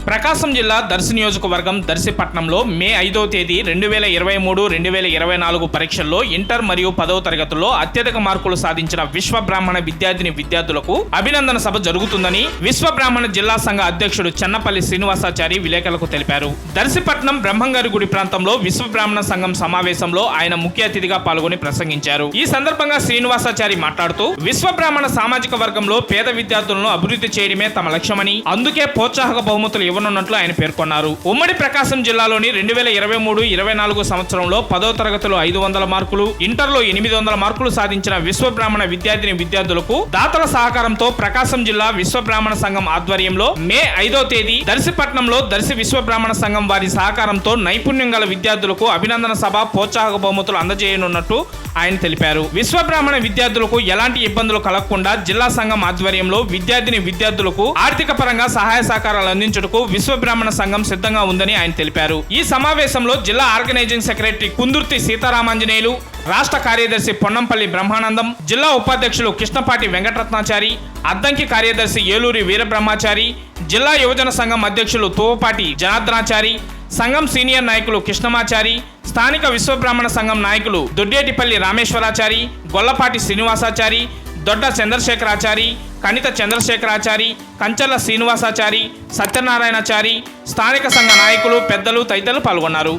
ప్రకాశం జిల్లా దర్శి నియోజకవర్గం దర్శి పట్టణంలో మే 5వ తేదీ 2023-2024 పరీక్షల్లో ఇంటర్ మరియు 10వ తరగతుల్లో అత్యధిక మార్కులు సాధించిన విశ్వ బ్రాహ్మణ విద్యార్థులకు అభినందన సభ జరుగుతుందని విశ్వ బ్రాహ్మణ జిల్లా సంఘ అధ్యక్షుడు చెన్నపల్లి శ్రీనివాసాచారి విలేకరులకు తెలిపారు. దర్శి పట్టణం బ్రహ్మంగారి గుడి ప్రాంతంలో విశ్వ బ్రాహ్మణ సంఘం సమావేశంలో ఆయన ముఖ్య అతిథిగా పాల్గొని ప్రసంగించారు. ఈ సందర్భంగా శ్రీనివాసాచారి మాట్లాడుతూ విశ్వ బ్రాహ్మణ సామాజిక వర్గంలో పేద విద్యార్థులను అభివృద్ధి చేయడమే తమ లక్ష్యమని, అందుకే ప్రోత్సాహక బహుమతులు ఇవ్వనున్నట్లు ఆయన పేర్కొన్నారు. ఉమ్మడి ప్రకాశం జిల్లాలోని 2023-24 సంవత్సరంలో 10వ తరగతిలో 500 మార్కులు, ఇంటర్లో 800 మార్కులు సాధించిన విశ్వ బ్రాహ్మణ విద్యార్థులకు దాతల సహకారంతో ప్రకాశం జిల్లా విశ్వ బ్రాహ్మణ సంఘం ఆధ్వర్యంలో మే 5వ తేదీ దర్శిపట్నంలో దర్శి విశ్వ బ్రాహ్మణ సంఘం వారి సహకారంతో నైపుణ్యం గల విద్యార్థులకు అభినందన సభ, ప్రోత్సాహక బహుమతులు అందజేయనున్నట్టు ఆయన తెలిపారు. విశ్వ బ్రాహ్మణ విద్యార్థులకు ఎలాంటి ఇబ్బందులు కలగకుండా జిల్లా సంఘం ఆధ్వర్యంలో విద్యార్థులకు ఆర్థిక పరంగా సహాయ సహకారాలు అందించుటకు విశ్వ బ్రాహ్మణ సంఘం సిద్ధంగా ఉందని ఆయన తెలిపారు. ఈ సమావేశంలో జిల్లా ఆర్గనైజింగ్ సెక్రటరీ కుందుర్తి సీతారామాంజనేయులు, రాష్ట్ర కార్యదర్శి పొన్నంపల్లి బ్రహ్మానందం, జిల్లా ఉపాధ్యక్షులు కృష్ణపాటి వెంకటరత్నాచారి, అద్దంకి కార్యదర్శి ఏలూరి వీరబ్రహ్మాచారి, జిల్లా యువజన సంఘం అధ్యక్షులు తువ్వపాటి జనార్దనాచారి, సంఘం సీనియర్ నాయకులు కృష్ణమాచారి, స్థానిక విశ్వబ్రాహ్మణ సంఘం నాయకులు దొడ్డేటిపల్లి రామేశ్వరాచారి, గొల్లపాటి శ్రీనివాసాచారి, దొడ్డ చంద్రశేఖరాచారి, కణిత చంద్రశేఖరాచారి, కంచర్ల శ్రీనివాసాచారి, సత్యనారాయణాచారి, స్థానిక సంఘ నాయకులు, పెద్దలు తదితరులు పాల్గొన్నారు.